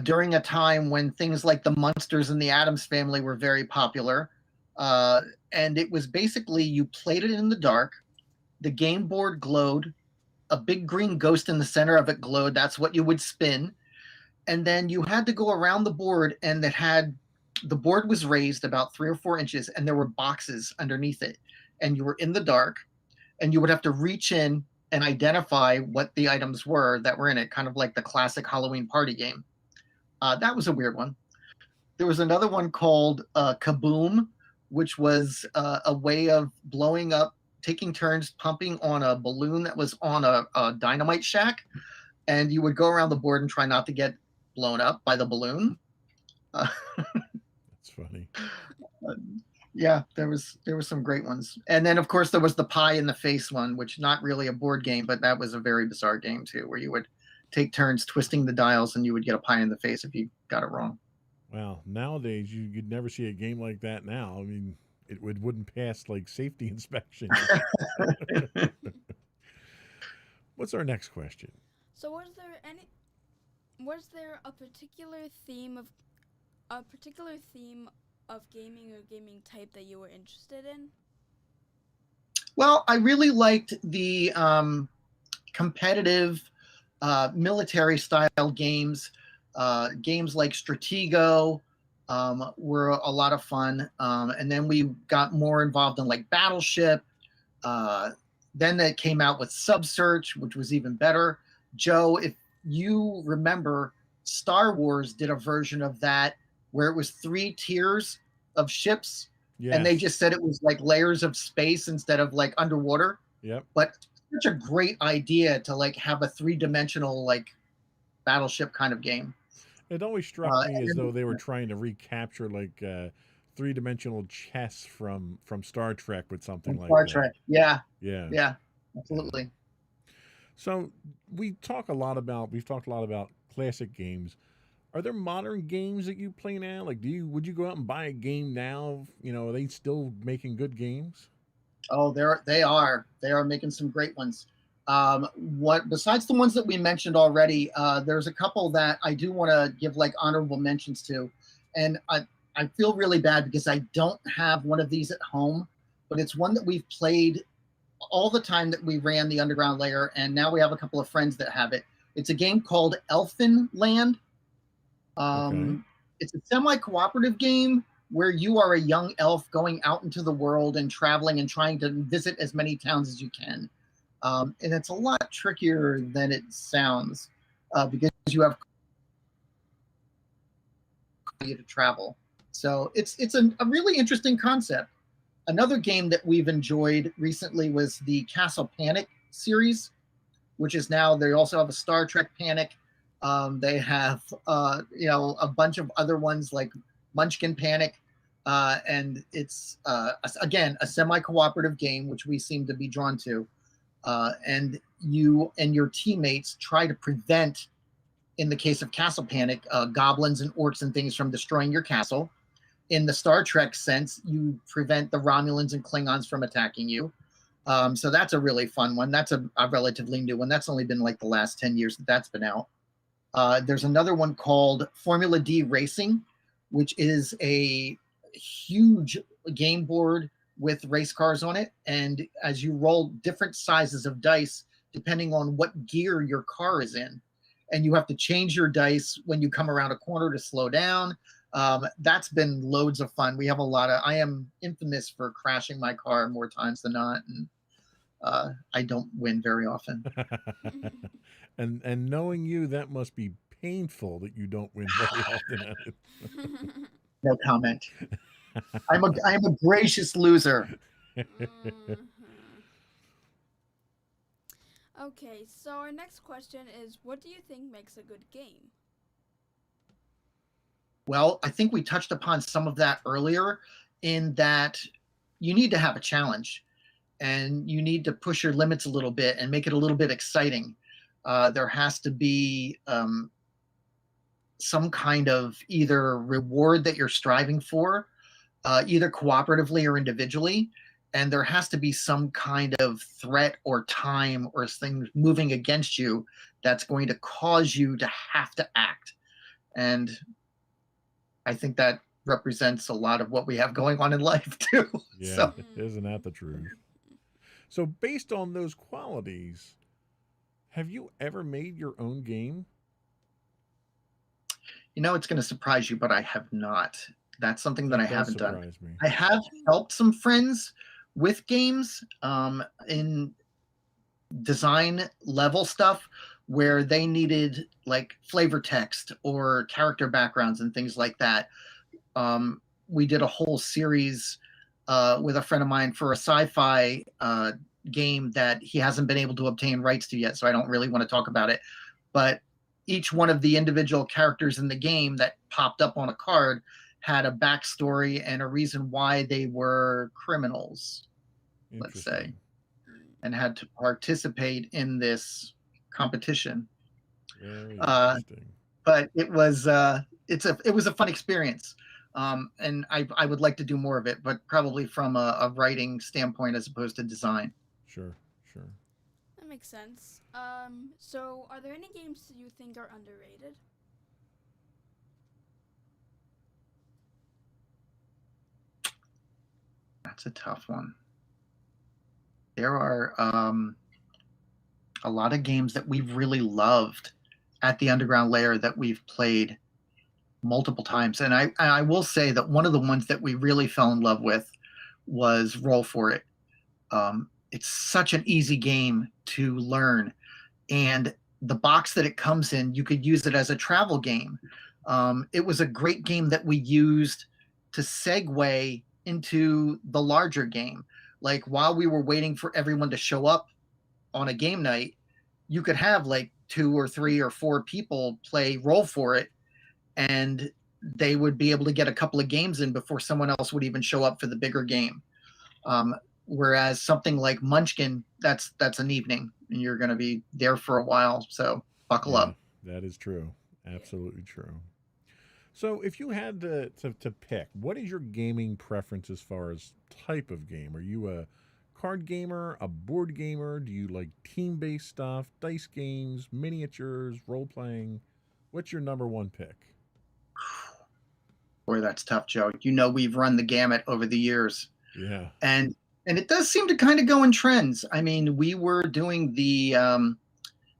during a time when things like the Munsters and the Addams Family were very popular. And it was basically you played it in the dark, the game board glowed, a big green ghost in the center of it glowed. That's what you would spin. And then you had to go around the board, and the board was raised about 3 or 4 inches, and there were boxes underneath it. And you were in the dark, and you would have to reach in and identify what the items were that were in it, kind of like the classic Halloween party game. That was a weird one. There was another one called Kaboom, which was a way of blowing up, taking turns pumping on a balloon that was on a dynamite shack, and you would go around the board and try not to get blown up by the balloon. That's funny. Yeah, there was some great ones. And then of course there was the pie in the face one, which not really a board game, but that was a very bizarre game too, where you would take turns twisting the dials and you would get a pie in the face if you got it wrong. Wow, nowadays you'd never see a game like that now. I mean, it wouldn't pass like safety inspection. What's our next question? So was there a particular theme of gaming or gaming type that you were interested in? Well, I really liked the competitive military style games. Games like Stratego were a lot of fun. And then we got more involved in like Battleship. Then they came out with Subsearch, which was even better. Joe, if you remember, Star Wars did a version of that where it was 3 tiers of ships. Yes. And they just said it was like layers of space instead of like underwater. Yep. But such a great idea to like have a 3-dimensional like Battleship kind of game. It always struck me as though they were trying to recapture like 3-dimensional chess from Star Trek with something like Star Trek. that. Yeah. Yeah. Absolutely. So we've talked a lot about classic games. Are there modern games that you play now? Like, would you go out and buy a game now? Are they still making good games? Oh, they are making some great ones. What besides the ones that we mentioned already, there's a couple that I do want to give like honorable mentions to, and I feel really bad because I don't have one of these at home, but it's one that we've played all the time that we ran the Underground Lair, and now we have a couple of friends that have it. It's a game called Elfin Land. Okay. It's a semi-cooperative game where you are a young elf going out into the world and traveling and trying to visit as many towns as you can. And it's a lot trickier than it sounds because you have to travel. So it's a really interesting concept. Another game that we've enjoyed recently was the Castle Panic series, which is now, they also have a Star Trek Panic. They have a bunch of other ones like Munchkin Panic, and it's again a semi-cooperative game, which we seem to be drawn to. And you and your teammates try to prevent, in the case of Castle Panic, goblins and orcs and things from destroying your castle. In the Star Trek sense, you prevent the Romulans and Klingons from attacking you. So that's a really fun one. That's a relatively new one. That's only been like the last 10 years that that's been out. There's another one called Formula D Racing, which is a huge game board with race cars on it. And as you roll different sizes of dice, depending on what gear your car is in, and you have to change your dice when you come around a corner to slow down. That's been loads of fun. We have I am infamous for crashing my car more times than not. And I don't win very often. and knowing you, that must be painful that you don't win very often at it. No comment. I am a gracious loser. Okay, so our next question is, what do you think makes a good game? Well, I think we touched upon some of that earlier, in that you need to have a challenge and you need to push your limits a little bit and make it a little bit exciting. There has to be some kind of either reward that you're striving for, either cooperatively or individually. And there has to be some kind of threat or time or things moving against you that's going to cause you to have to act. And I think that represents a lot of what we have going on in life too. Yeah, So, isn't that the truth? So based on those qualities, have you ever made your own game? it's going to surprise you, but I have not. That's something that I haven't done. Me. I have helped some friends with games in design level stuff where they needed like flavor text or character backgrounds and things like that. We did a whole series with a friend of mine for a sci-fi game that he hasn't been able to obtain rights to yet, so I don't really want to talk about it. But each one of the individual characters in the game that popped up on a card had a backstory and a reason why they were criminals, let's say, and had to participate in this competition. Very interesting. But it was it was a fun experience, and I would like to do more of it, but probably from a writing standpoint as opposed to design. Sure. That makes sense. So are there any games you think are underrated? That's a tough one. There are a lot of games that we've really loved at the Underground Layer that we've played multiple times. And I will say that one of the ones that we really fell in love with was Roll For It. It's such an easy game to learn. And the box that it comes in, you could use it as a travel game. It was a great game that we used to segue into the larger game. Like while we were waiting for everyone to show up on a game night, you could have like 2 or 3 or 4 people play Roll For It, and they would be able to get a couple of games in before someone else would even show up for the bigger game. Whereas something like Munchkin, that's an evening, and you're going to be there for a while. So buckle up. That is true. Absolutely true. So if you had to pick, what is your gaming preference as far as type of game? Are you a card gamer, a board gamer? Do you like team-based stuff, dice games, miniatures, role-playing? What's your number one pick? Boy, that's tough, Joe. We've run the gamut over the years. Yeah. And it does seem to kind of go in trends. I mean, we were doing the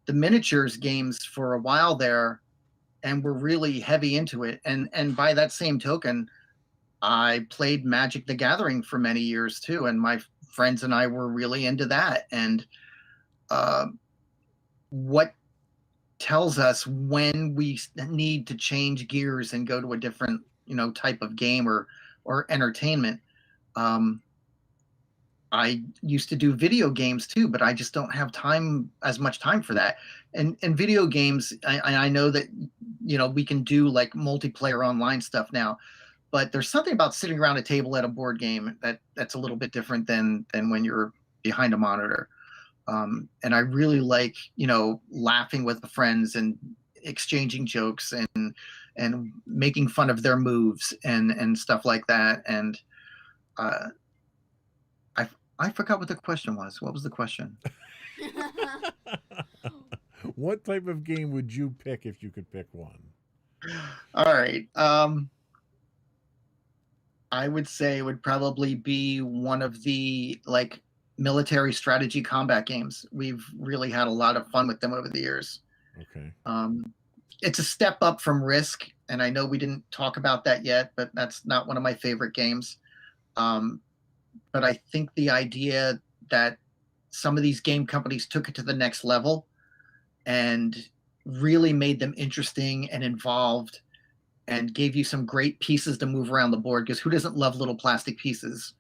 miniatures games for a while there, and we're really heavy into it. And by that same token, I played Magic the Gathering for many years too, and my friends and I were really into that. And what tells us when we need to change gears and go to a different, type of game or entertainment? I used to do video games too, but I just don't have as much time for that. And video games, I know that, we can do like multiplayer online stuff now, but there's something about sitting around a table at a board game that's a little bit different than when you're behind a monitor. And I really like, laughing with the friends and exchanging jokes and making fun of their moves and stuff like that. And I forgot what the question was. What was the question? What type of game would you pick if you could pick one? All right. I would say it would probably be one of the like military strategy combat games. We've really had a lot of fun with them over the years. Okay. It's a step up from Risk, and I know we didn't talk about that yet, but that's not one of my favorite games. But I think the idea that some of these game companies took it to the next level and really made them interesting and involved and gave you some great pieces to move around the board, because who doesn't love little plastic pieces?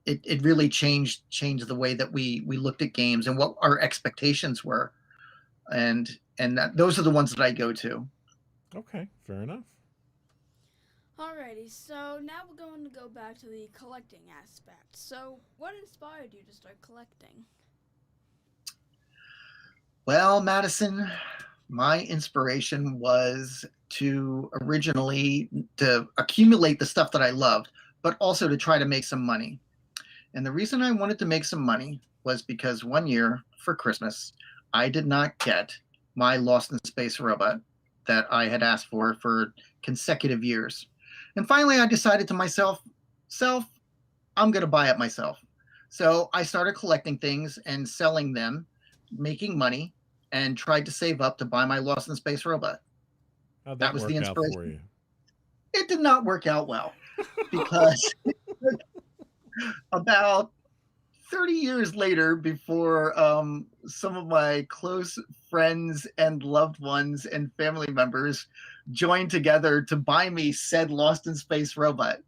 It really changed the way that we looked at games and what our expectations were. And those are the ones that I go to. Okay, fair enough. Alrighty, so now we're going to go back to the collecting aspect. So, what inspired you to start collecting? Well, Madison, my inspiration was to originally to accumulate the stuff that I loved, but also to try to make some money. And the reason I wanted to make some money was because one year for Christmas, I did not get my Lost in Space robot that I had asked for consecutive years. And finally, I decided to myself, I'm going to buy it myself. So I started collecting things and selling them, making money, and tried to save up to buy my Lost in Space robot. How'd that was the inspiration. For you? It did not work out well because about 30 years later, before some of my close friends and loved ones and family members joined together to buy me said Lost in Space robot.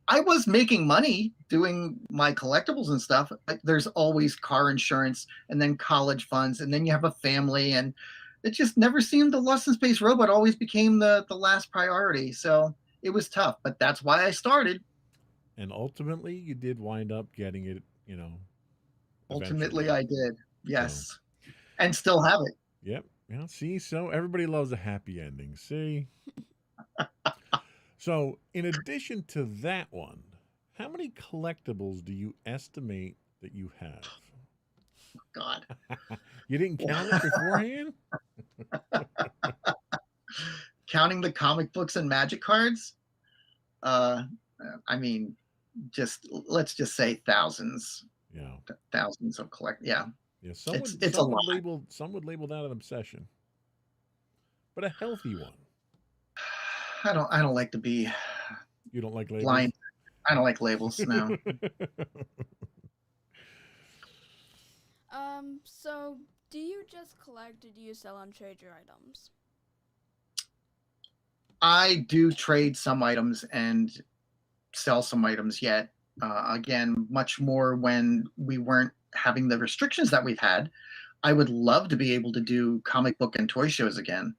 I was making money doing my collectibles and stuff. There's always car insurance and then college funds, and then you have a family, and it just never seemed the Lost in Space robot always became the last priority. So it was tough, but that's why I started. And ultimately, you did wind up getting it, Ultimately, eventually. I did. Yes. So. And still have it. Yep. Yeah, see, so everybody loves a happy ending. See? So, in addition to that one, how many collectibles do you estimate that you have? God. You didn't count it beforehand? Counting the comic books and magic cards? Let's just say thousands. Yeah. Thousands of Yeah. Yeah, some would label that an obsession. But a healthy one. I don't like to be. You don't like labels? Blind. I don't like labels, no. So do you just collect or do you sell and trade your items? I do trade some items and sell some items yet. Again, much more when we weren't having the restrictions that we've had. I would love to be able to do comic book and toy shows again.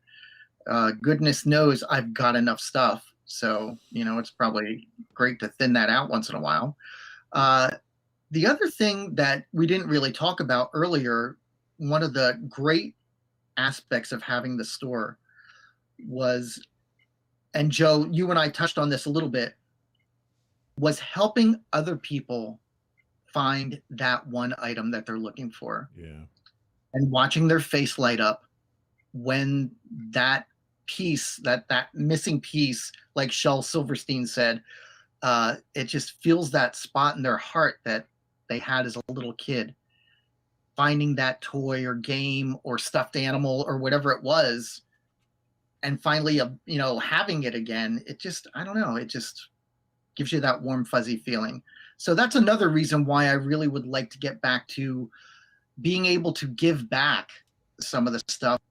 Goodness knows I've got enough stuff. So, it's probably great to thin that out once in a while. The other thing that we didn't really talk about earlier, one of the great aspects of having the store was, and Joe, you and I touched on this a little bit, was helping other people find that one item that they're looking for. Yeah. And watching their face light up when that piece, that missing piece, like Shel Silverstein said, it just feels that spot in their heart that they had as a little kid. Finding that toy or game or stuffed animal or whatever it was, and finally, having it again, it just, I don't know, it just gives you that warm, fuzzy feeling. So that's another reason why I really would like to get back to being able to give back some of the stuff.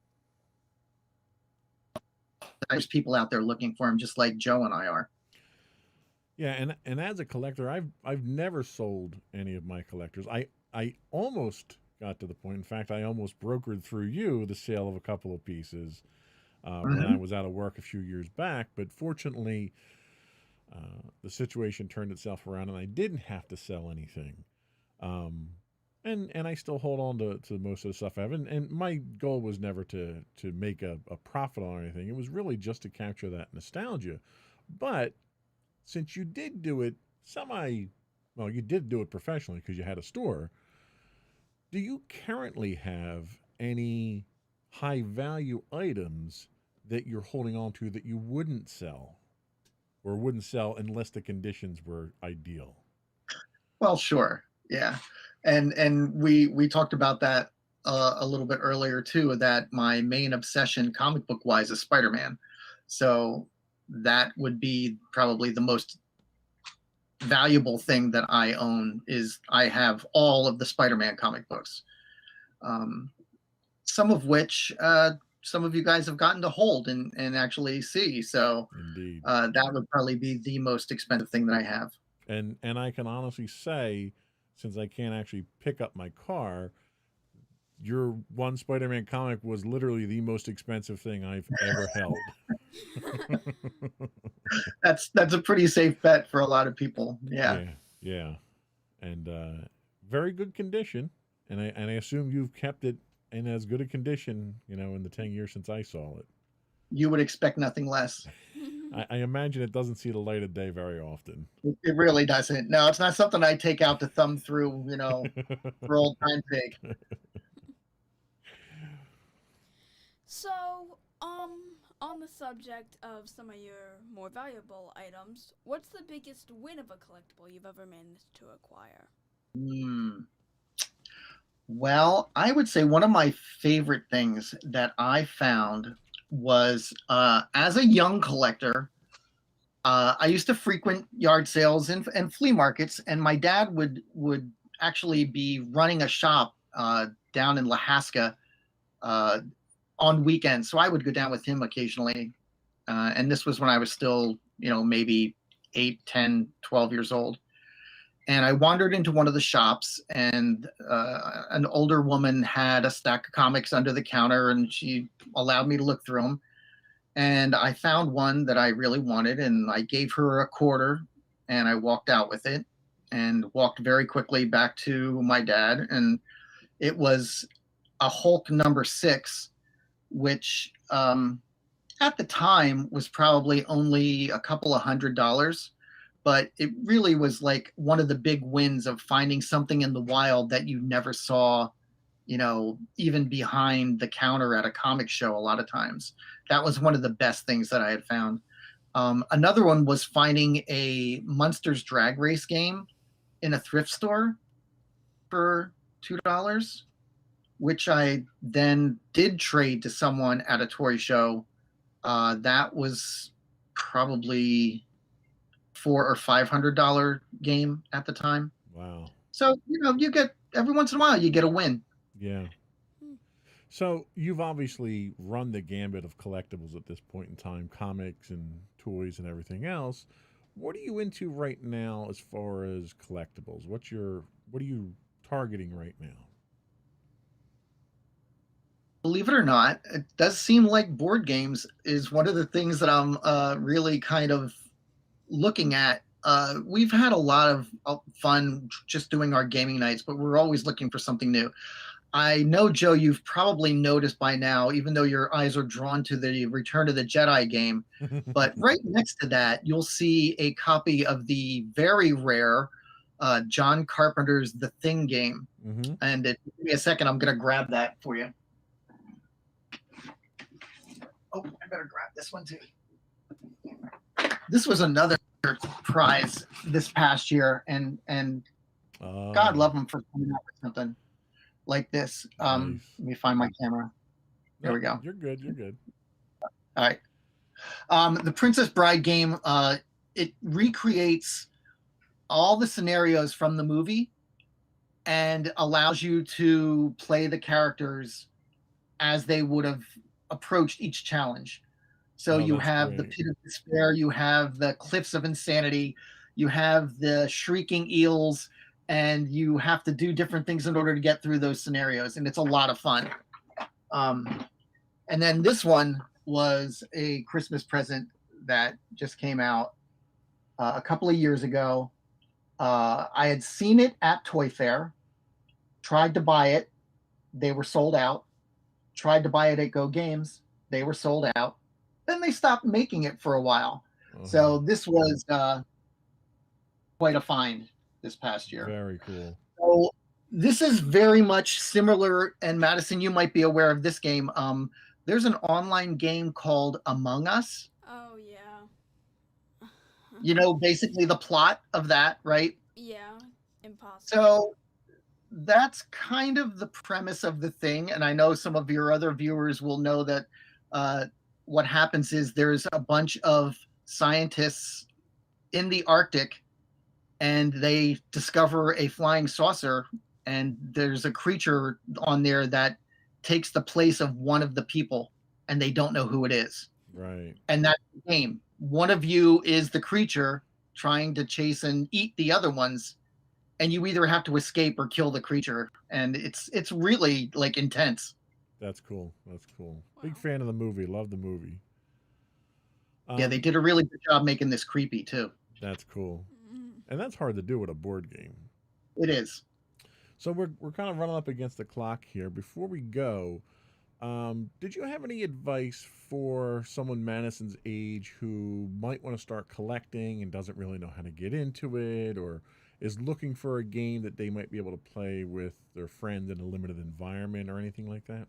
There's people out there looking for them, just like Joe and I are. Yeah, and as a collector, I've never sold any of my collectors. I almost got to the point. In fact, I almost brokered through you the sale of a couple of pieces when I Hmm. was out of work a few years back. But fortunately, the situation turned itself around, and I didn't have to sell anything. Um, and I still hold on to most of the stuff I have. And my goal was never to make a profit on anything. It was really just to capture that nostalgia. But since you did do it well, you did do it professionally because you had a store. Do you currently have any high value items that you're holding on to that you wouldn't sell or wouldn't sell unless the conditions were ideal? Well, sure, yeah, and we talked about that a little bit earlier too. That my main obsession, comic book wise, is Spider-Man. So that would be probably the most valuable thing that I own. Is I have all of the Spider-Man comic books, um, some of which some of you guys have gotten to hold and actually see. So Indeed. that would probably be the most expensive thing that I have. And I can honestly say, since I can't actually pick up my car, your one Spider-Man comic was literally the most expensive thing I've ever held. That's a pretty safe bet for a lot of people. Yeah. Yeah, yeah, and very good condition. And I assume you've kept it in as good a condition, in the 10 years since I saw it. You would expect nothing less. I imagine it doesn't see the light of day very often. It really doesn't. No, it's not something I take out to thumb through, for old time's sake. So, on the subject of some of your more valuable items, what's the biggest win of a collectible you've ever managed to acquire? Hmm. Well, I would say one of my favorite things that I found was as a young collector, I used to frequent yard sales and flea markets, and my dad would actually be running a shop down in Lehigh on weekends. So I would go down with him occasionally. And this was when I was still, maybe 8, 10, 12 years old. And I wandered into one of the shops, and an older woman had a stack of comics under the counter, and she allowed me to look through them. And I found one that I really wanted, and I gave her a quarter, and I walked out with it and walked very quickly back to my dad. And it was a Hulk #6, which at the time was probably only a couple of $100, but it really was like one of the big wins of finding something in the wild that you never saw, even behind the counter at a comic show a lot of times. That was one of the best things that I had found. Another one was finding a Munsters drag race game in a thrift store for $2, which I then did trade to someone at a toy show. That was probably $400 or $500 game at the time. Wow. So you get every once in a while you get a win. Yeah. So you've obviously run the gambit of collectibles at this point in time, comics and toys and everything else. What are you into right now as far as collectibles? What are you targeting right now? Believe it or not, it does seem like board games is one of the things that I'm really kind of looking at. We've had a lot of fun just doing our gaming nights, but we're always looking for something new. I know, Joe, you've probably noticed by now, even though your eyes are drawn to the Return of the Jedi game, but right next to that, you'll see a copy of the very rare John Carpenter's The Thing game. Mm-hmm. And give me a second, I'm going to grab that for you. Oh, I better grab this one too. This was another prize this past year, and God love them for coming out with something like this. Nice. Let me find my camera. There we go. You're good. You're good. All right. The Princess Bride game, it recreates all the scenarios from the movie and allows you to play the characters as they would have approached each challenge. So you have the great. Pit of Despair, you have the Cliffs of Insanity, you have the shrieking eels, and you have to do different things in order to get through those scenarios, and it's a lot of fun. And then this one was a Christmas present that just came out a couple of years ago. I had seen it at Toy Fair, tried to buy it, they were sold out. Tried to buy it at Go Games, they were sold out. Then they stopped making it for a while. So this was quite a find this past year. Very cool. So this is very much similar, and Madison, you might be aware of this game. There's an online game called Among Us. Oh, yeah. You know, basically the plot of that, right? Yeah, impossible. So that's kind of the premise of the thing. And I know some of your other viewers will know that what happens is there's a bunch of scientists in the Arctic, and they discover a flying saucer, and there's a creature on there that takes the place of one of the people, and they don't know who it is. Right. And that's the game. One of you is the creature trying to chase and eat the other ones, and you either have to escape or kill the creature, and it's really like intense. That's cool. That's cool. Wow. Big fan of the movie. Love the movie. Yeah, they did a really good job making this creepy too. That's cool. And that's hard to do with a board game. It is. So we're kind of running up against the clock here. Before we go, did you have any advice for someone Madison's age who might want to start collecting and doesn't really know how to get into it, or is looking for a game that they might be able to play with their friends in a limited environment or anything like that?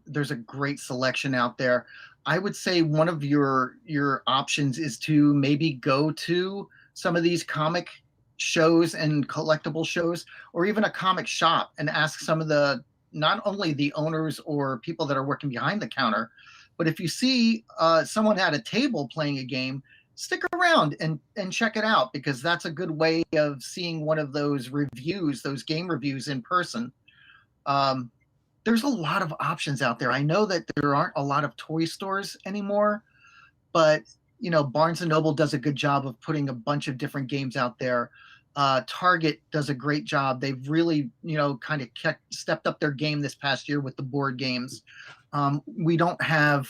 There's a great selection out there. I would say one of your options is to maybe go to some of these comic shows and collectible shows, or even a comic shop, and ask some of the, not only the owners or people that are working behind the counter, but if you see someone at a table playing a game, stick around and check it out, because that's a good way of seeing one of those reviews, those game reviews in person. There's a lot of options out there. I know that there aren't a lot of toy stores anymore, but you know, Barnes and Noble does a good job of putting a bunch of different games out there. Target does a great job. They've really, you know, kind of stepped up their game this past year with the board games. We don't have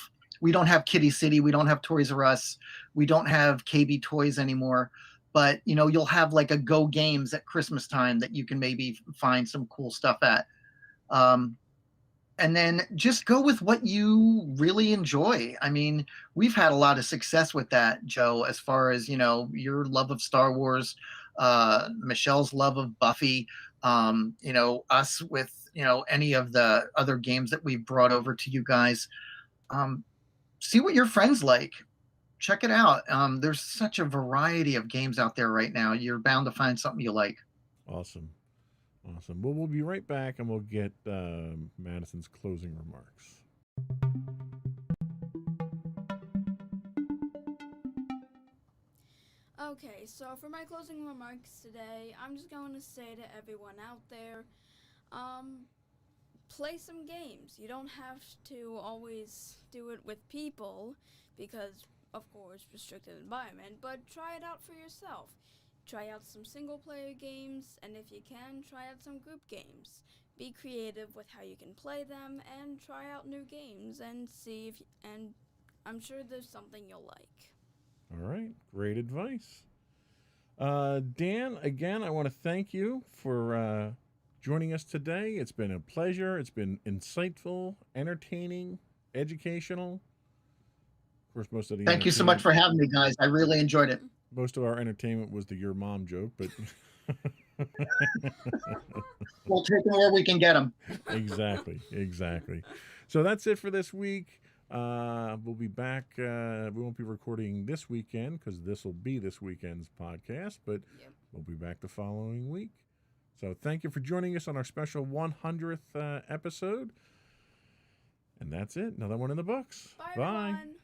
Kitty City, we don't have Toys R Us, we don't have KB Toys anymore. But you know, you'll have like a Go Games at Christmas time that you can maybe find some cool stuff at. And then just go with what you really enjoy. I mean, we've had a lot of success with that, Joe, as far as, you know, your love of Star Wars, Michelle's love of Buffy, you know, us with, you know, any of the other games that we've brought over to you guys. See what your friends like. Check it out. There's such a variety of games out there right now. You're bound to find something you like. Awesome. Awesome. Well, we'll be right back, and we'll get Madison's closing remarks. Okay, so for my closing remarks today, I'm just going to say to everyone out there, play some games. You don't have to always do it with people because, of course, restricted environment, but try it out for yourself. Try out some single-player games, and if you can, try out some group games. Be creative with how you can play them, and try out new games, and see if, and I'm sure there's something you'll like. All right, great advice. Dan, again, I want to thank you for joining us today. It's been a pleasure. It's been insightful, entertaining, educational. Of course, most of the Thank you so much for having me, guys. I really enjoyed it. Most of our entertainment was the your mom joke, but we'll take them where we can get them. Exactly. So that's it for this week. We'll be back. We won't be recording this weekend because this will be this weekend's podcast, but we'll be back the following week. So thank you for joining us on our special 100th episode. And that's it. Another one in the books. Bye. Everyone.